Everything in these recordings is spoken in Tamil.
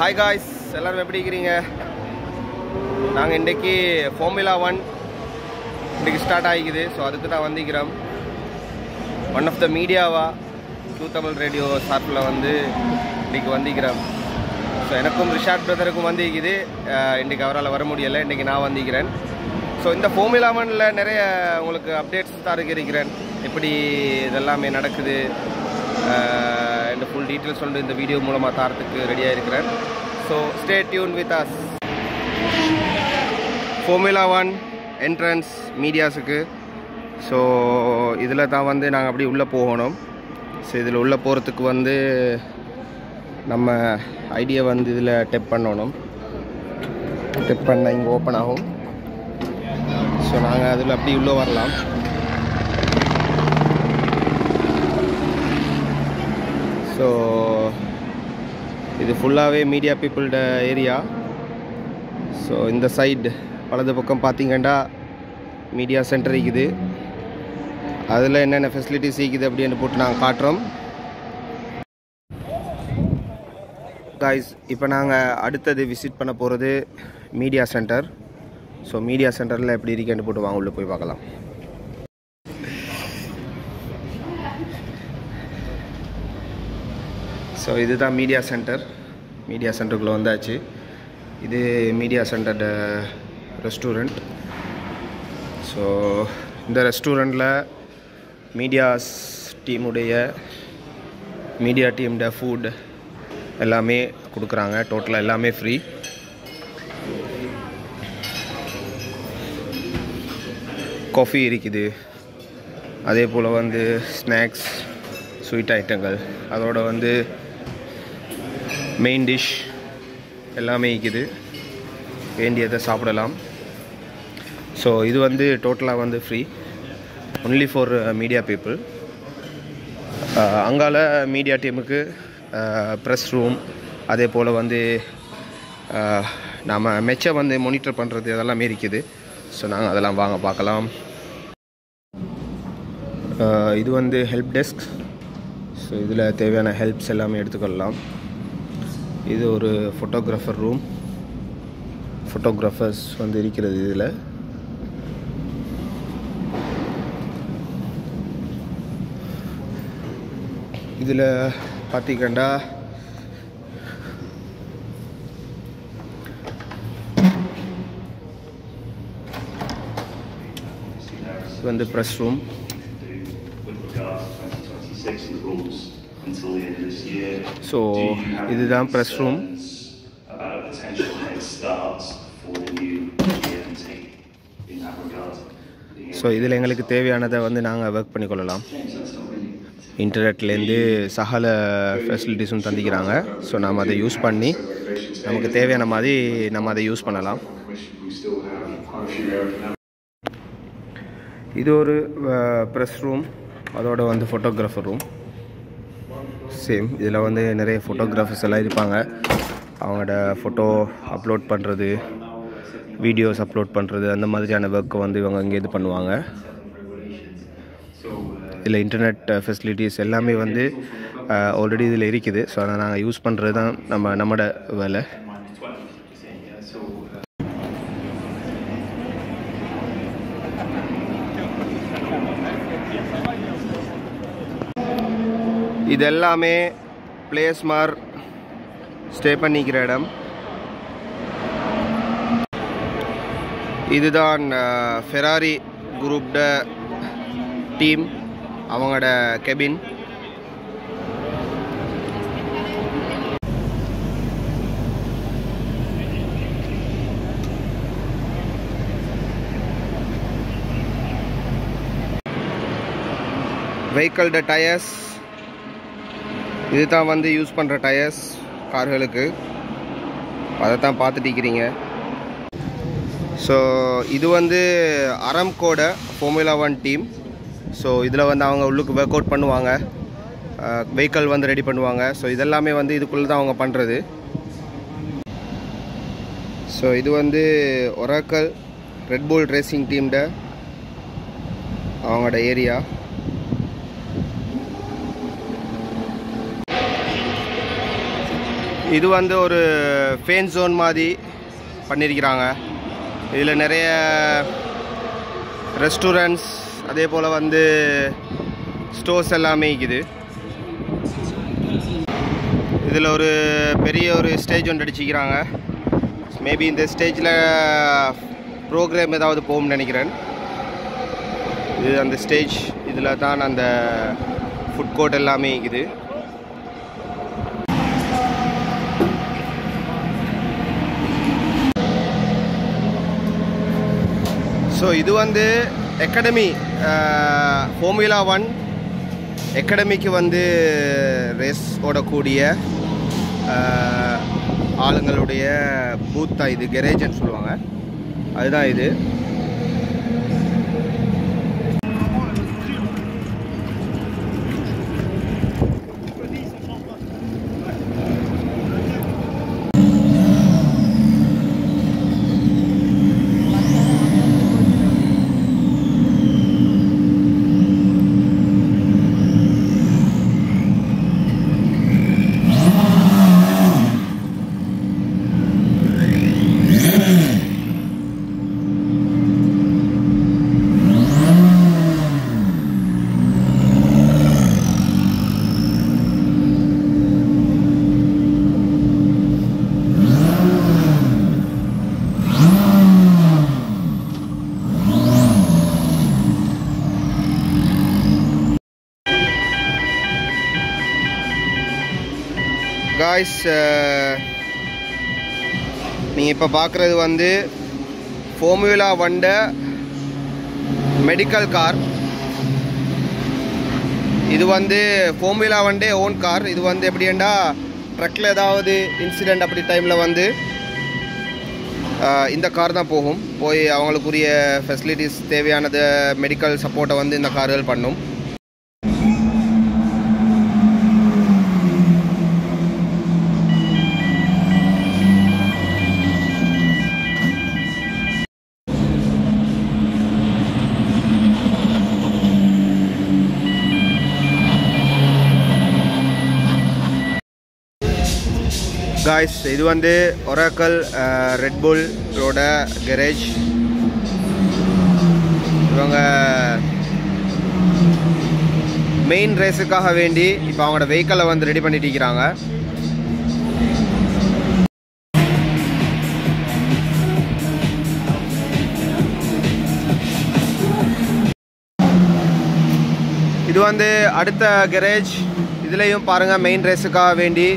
Hi guys, எல்லாரும் எப்படி இருக்கீங்க? நாங்கள் இன்றைக்கி Formula 1 இன்றைக்கி ஸ்டார்ட் ஆகிக்குது. ஸோ அதுக்கு தான் வந்திக்கிறோம். ஒன் ஆஃப் த மீடியாவா ட்ரூ தமிழ் ரேடியோ சார்பில் வந்து இன்றைக்கி வந்திக்கிறோம். ஸோ எனக்கும் ரிஷாட் பிரதருக்கும் வந்திக்குது. இன்றைக்கி அவரால் வர முடியலை, இன்றைக்கி நான் வந்திக்கிறேன். ஸோ இந்த Formula 1ல் நிறைய உங்களுக்கு அப்டேட்ஸ் தான் இருக்கிறேன். எப்படி இதெல்லாமே நடக்குது, இந்த ஃபுல் டீட்டெயில்ஸ் வந்து இந்த வீடியோ மூலமாக தாரத்துக்கு ரெடியாக இருக்கிறேன். So stay tuned with us. Formula 1 entrance மீடியாஸுக்கு. ஸோ இதில் தான் வந்து நாங்கள் அப்படி உள்ளே போகணும். ஸோ இதில் உள்ளே போகிறதுக்கு வந்து நம்ம ஐடியா வந்து இதில் டெப் பண்ணணும். டெப் பண்ணால் இங்கே ஓப்பன் ஆகும். ஸோ நாங்கள் அதில் அப்படி உள்ளே வரலாம். ஸோ இது ஃபுல்லாகவே மீடியா பீப்புளோட ஏரியா. ஸோ இந்த சைடு வலது பக்கம் பார்த்திங்கன்னா மீடியா சென்டர் இருக்குது. அதில் என்னென்ன ஃபெசிலிட்டிஸ் இருக்குது அப்படின்னு போட்டு நாங்கள் காட்டுறோம். கைஸ், இப்போ நாங்கள் அடுத்தது விசிட் பண்ண போகிறது மீடியா சென்டர். ஸோ மீடியா சென்டரில் எப்படி இருக்குன்னு போட்டு வாங்க உள்ளே போய் பார்க்கலாம். ஸோ இதுதான் மீடியா சென்டர். மீடியா சென்டருக்குள்ளே வந்தாச்சு. இது மீடியா சென்டர் ரெஸ்டாரண்ட். ஸோ இந்த ரெஸ்டாரண்ட்டில் மீடியாஸ் டீமுடைய மீடியா டீமோட ஃபுட் எல்லாமே கொடுக்குறாங்க. டோட்டலாக எல்லாமே ஃப்ரீ. காஃபி இருக்குது, அதே போல் வந்து ஸ்நாக்ஸ், ஸ்வீட் ஐட்டங்கள், அதோட வந்து மெயின் டிஷ் எல்லாமே இருக்குது. வேண்டியதை சாப்பிடலாம். ஸோ இது வந்து டோட்டலாக வந்து free, only for media people. அங்கால மீடியா டீமுக்கு ப்ரெஸ் ரூம், அதே போல் வந்து நம்ம மெச்சை வந்து மானிட்டர் பண்ணுறது அதெல்லாமே இருக்குது. ஸோ நாங்கள் அதெல்லாம் வாங்க பார்க்கலாம். இது வந்து ஹெல்ப் டெஸ்க். ஸோ இதில் தேவையான ஹெல்ப்ஸ் எல்லாமே எடுத்துக்கொள்ளலாம். இது ஒரு ஃபோட்டோகிராஃபர் ரூம். ஃபோட்டோகிராஃபர்ஸ் வந்து இருக்கிறது இதில். இதில் பார்த்திங்கன்னா வந்து ப்ரெஸ் ரூம். ஸோ இதுதான் ப்ரெஸ் ரூம். ஸோ இதில் எங்களுக்கு தேவையானதை வந்து நாங்கள் ஒர்க் பண்ணிக்கொள்ளலாம். இன்டர்நெட்லேருந்து சகல ஃபெசிலிட்டிஸும் தந்திக்கிறாங்க. ஸோ நாம் அதை யூஸ் பண்ணி நமக்கு தேவையான மாதிரி நம்ம அதை யூஸ் பண்ணலாம். இது ஒரு ப்ரெஸ் ரூம், அதோட வந்து ஃபோட்டோகிராஃபர் ரூம். சேம் இதில் வந்து நிறைய ஃபோட்டோகிராஃபர்ஸ் எல்லாம் இருப்பாங்க. அவங்களோட ஃபோட்டோ அப்லோட் பண்ணுறது, வீடியோஸ் அப்லோட் பண்ணுறது, அந்த மாதிரியான ஒர்க்கை வந்து இவங்க இங்கே இது பண்ணுவாங்க. இதில் இன்டர்நெட் ஃபெசிலிட்டிஸ் எல்லாமே வந்து ஆல்ரெடி இதில் இருக்குது. ஸோ அதை நாங்கள் யூஸ் பண்ணுறது தான் நம்மளோட வேலை. இது எல்லாமே பிளேஸ் மார் ஸ்டே பண்ணிக்கிற இடம். இதுதான் ஃபெராரி குரூப்ட டீம், அவங்களோட கெபின். வெஹிக்கிள்ட டயர்ஸ், இது தான் வந்து யூஸ் பண்ணுற டயர்ஸ் கார்களுக்கு. அதை தான் பார்த்துட்டு இருக்கிறீங்க. ஸோ இது வந்து அரம்கோட Formula 1 டீம். ஸோ இதில் வந்து அவங்க உள்ளுக்கு ஒர்க் அவுட் பண்ணுவாங்க, வெஹிக்கிள் வந்து ரெடி பண்ணுவாங்க. ஸோ இதெல்லாமே வந்து இதுக்குள்ளே தான் அவங்க பண்ணுறது. ஸோ இது வந்து ஒராக்கல் ரெட் புல் ரேசிங் டீம்ட அவங்களோட ஏரியா. இது வந்து ஒரு ஃபேன் ஜோன் மாதிரி பண்ணியிருக்கிறாங்க. இதில் நிறைய ரெஸ்டாரண்ட்ஸ் அதே போல் வந்து ஸ்டோர்ஸ் எல்லாமே இருக்குது. இதில் ஒரு பெரிய ஒரு ஸ்டேஜ் ஒன்று அடிச்சிக்கிறாங்க. மேபி இந்த ஸ்டேஜில் ப்ரோக்ராம் ஏதாவது போகும்னு நினைக்கிறேன். இது அந்த ஸ்டேஜ், இதில் தான் அந்த ஃபுட் கோர்ட் எல்லாமே இருக்குது. ஸோ இது வந்து அகாடமி, ஃபார்முலா 1 அகாடமிக்கு வந்து ரேஸ் ஓடக்கூடிய ஆளுங்களுடைய பூத் தான் இது. கெரேஜ்னு சொல்லுவாங்க, அதுதான் இது. காய்ஸ், நீங்கள் இப்போ பார்க்குறது வந்து ஃபார்முலா 1 மெடிக்கல் கார். இது வந்து ஃபார்முலா 1 ஓன் கார். இது வந்து எப்படின்னா ட்ரக்கில் ஏதாவது இன்சிடெண்ட் அப்படி டைமில் வந்து இந்த கார் தான் போய் அவங்களுக்குரிய ஃபெசிலிட்டிஸ் தேவையானது மெடிக்கல் சப்போர்ட்டை வந்து இந்த கார்கள் பண்ணும். காய்ஸ், இது வந்து ஒராக்கல் ரெட்புல்லோட கெரேஜ். இவங்க மெயின் ரேஸுக்காக வேண்டி இப்போ அவங்களோட வெஹிக்கிளை வந்து ரெடி பண்ணிட்டு இருக்கிறாங்க. இது வந்து அடுத்த கெரேஜ். இதுலேயும் பாருங்கள், மெயின் ரேஸுக்காக வேண்டி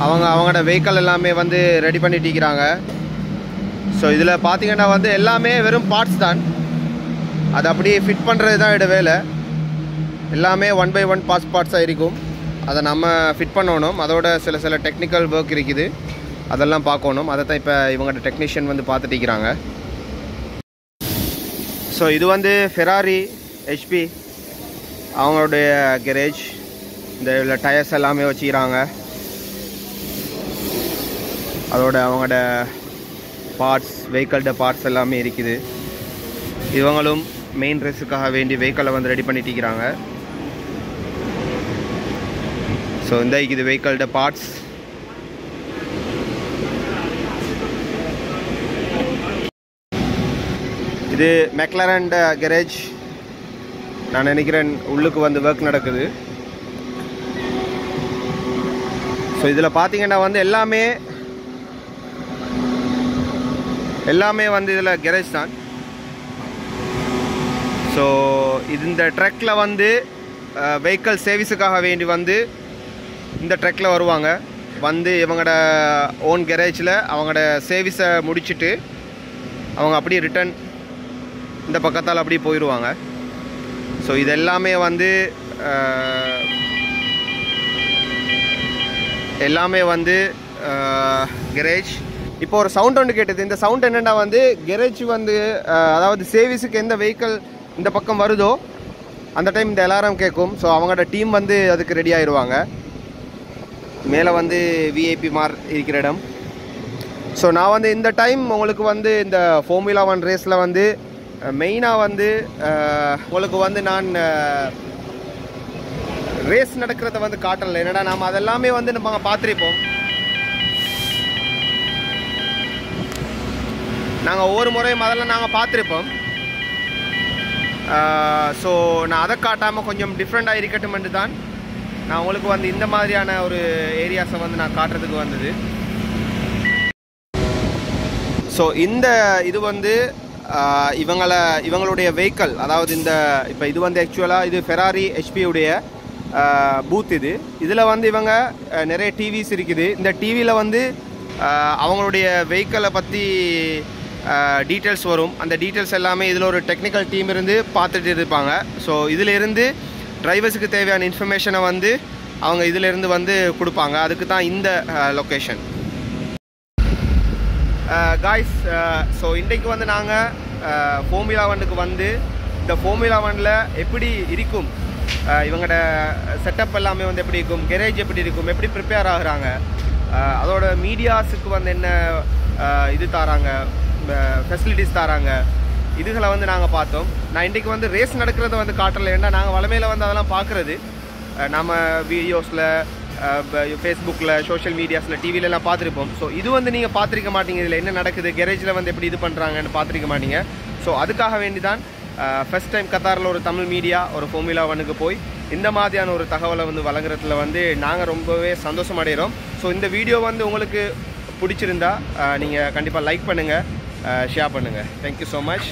அவங்களோட வெஹிக்கிள் எல்லாமே வந்து ரெடி பண்ணிட்டு இருக்கிறாங்க. ஸோ இதில் பார்த்தீங்கன்னா வந்து எல்லாமே வெறும் பார்ட்ஸ் தான். அது அப்படியே ஃபிட் பண்ணுறது தான் இட வேலை. எல்லாமே 1 by 1 பார்ட்ஸாக இருக்கும். அதை நம்ம ஃபிட் பண்ணணும். அதோட சில டெக்னிக்கல் ஒர்க் இருக்குது, அதெல்லாம் பார்க்கணும். அதை தான் இப்போ இவங்கள்ட்ட டெக்னீஷியன் வந்து பார்த்துட்டு இருக்கிறாங்க. ஸோ இது வந்து ஃபெராரி ஹெச்பி அவங்களுடைய கெரேஜ். இந்த இதில் டயர்ஸ் எல்லாமே வச்சுக்கிறாங்க. அதோட அவங்களோட பார்ட்ஸ், வெஹிக்கிள்ட பார்ட்ஸ் எல்லாமே இருக்குது. இவங்களும் மெயின் ரேஸுக்காக வேண்டி வெஹிக்கிளை வந்து ரெடி பண்ணிட்டு இருக்கிறாங்க. ஸோ இந்த இது வெஹிக்கிள்ட பார்ட்ஸ். இது மெக்லரன் கெரேஜ். நான் நினைக்கிறேன் உள்ளுக்கு வந்து ஒர்க் நடக்குது. ஸோ இதில் பார்த்தீங்கன்னா வந்து எல்லாமே வந்து இதில் கெரேஜ் தான். ஸோ இந்த ட்ரக்கில் வந்து வெஹிக்கிள் சர்வீஸுக்காக வேண்டி வந்து இந்த ட்ரக்கில் வருவாங்க. வந்து இவங்களோட ஓன் கெரேஜில் அவங்களோட சர்வீஸை முடிச்சுட்டு அவங்க அப்படியே ரிட்டன் இந்த பக்கத்தால் அப்படியே போயிடுவாங்க. ஸோ இது எல்லாமே வந்து கெரேஜ். இப்போ ஒரு சவுண்ட் ஒன்று கேட்டது. இந்த சவுண்ட் என்னென்னா வந்து கெரேஜ் வந்து அதாவது சர்வீஸுக்கு எந்த வெஹிக்கிள் இந்த பக்கம் வருதோ அந்த டைம் இந்த அலாரம் கேட்கும். ஸோ அவங்களோட டீம் வந்து அதுக்கு ரெடி ஆயிடுவாங்க. மேலே வந்து விஐபி மார் இருக்கிற இடம். ஸோ நான் வந்து இந்த டைம் உங்களுக்கு வந்து இந்த ஃபார்முலா 1 ரேஸில் வந்து மெயினாக வந்து உங்களுக்கு வந்து நான் ரேஸ் நடக்கிறத வந்து காட்டலை. என்னடா நாம் அதெல்லாமே வந்து நம்ம பார்த்துருப்போம். நாங்கள் ஒவ்வொரு முறையும் அதெல்லாம் நாங்கள் பார்த்துருப்போம். ஸோ நான் அதை காட்டாமல் கொஞ்சம் டிஃப்ரெண்ட்டாக இருக்கட்டும்னு தான் நான் உங்களுக்கு வந்து இந்த மாதிரியான ஒரு ஏரியாஸை வந்து நான் காட்டுறதுக்கு வந்தது. ஸோ இந்த இது வந்து இவங்களுடைய வெஹிக்கல், அதாவது இந்த இப்போ இது வந்து ஆக்சுவலாக இது ஃபெராரி ஹெச்பியுடைய பூத். இதில் வந்து இவங்க நிறைய டிவிஸ் இருக்குது. இந்த டிவியில் வந்து அவங்களுடைய வெஹிக்கிளை பற்றி டீட்டெயில்ஸ் வரும். அந்த டீட்டெயில்ஸ் எல்லாமே இதில் ஒரு டெக்னிக்கல் டீம் இருந்து பார்த்துட்டு இருப்பாங்க. ஸோ இதிலிருந்து டிரைவர்ஸுக்கு தேவையான இன்ஃபர்மேஷனை வந்து அவங்க இதிலிருந்து வந்து கொடுப்பாங்க. அதுக்கு தான் இந்த லொக்கேஷன். காய்ஸ், ஸோ இன்றைக்கு வந்து நாங்கள் ஃபார்முலா 1க்கு வந்து இந்த ஃபார்முலா 1ல் எப்படி இருக்கும், இவங்களோட செட்டப் எல்லாமே வந்து எப்படி இருக்கும், கெரேஜ் எப்படி இருக்கும், எப்படி ப்ரிப்பேர் ஆகுறாங்க, அதோட மீடியாஸுக்கு வந்து என்ன இது தராங்க, ஃபெசிலிட்டிஸ் தராங்க, இதுகளை வந்து நாங்கள் பார்த்தோம். நான் இன்றைக்கி வந்து ரேஸ் நடக்கிறத வந்து காட்டலை. ஏன்னா நாங்கள் வளமையில் வந்து அதெல்லாம் பார்க்குறது நம்ம வீடியோஸில், ஃபேஸ்புக்கில், சோஷியல் மீடியாஸில், டிவிலெலாம் பார்த்துருப்போம். ஸோ இது வந்து நீங்கள் பார்த்துருக்க மாட்டீங்க. இதில் என்ன நடக்குது, கெரேஜில் வந்து எப்படி இது பண்ணுறாங்கன்னு பார்த்துருக்க மாட்டீங்க. ஸோ அதுக்காக வேண்டி தான் ஃபஸ்ட் டைம் கத்தாரில் ஒரு தமிழ் மீடியா ஒரு ஃபார்முலா 1க்கு போய் இந்த மாதிரியான ஒரு தகவலை வந்து வழங்குறதுல வந்து நாங்கள் ரொம்பவே சந்தோஷம் அடைகிறோம். ஸோ இந்த வீடியோ வந்து உங்களுக்கு பிடிச்சிருந்தா நீங்கள் கண்டிப்பாக லைக் பண்ணுங்கள், ஷேர் பண்ணுங்கள். Thank you so much.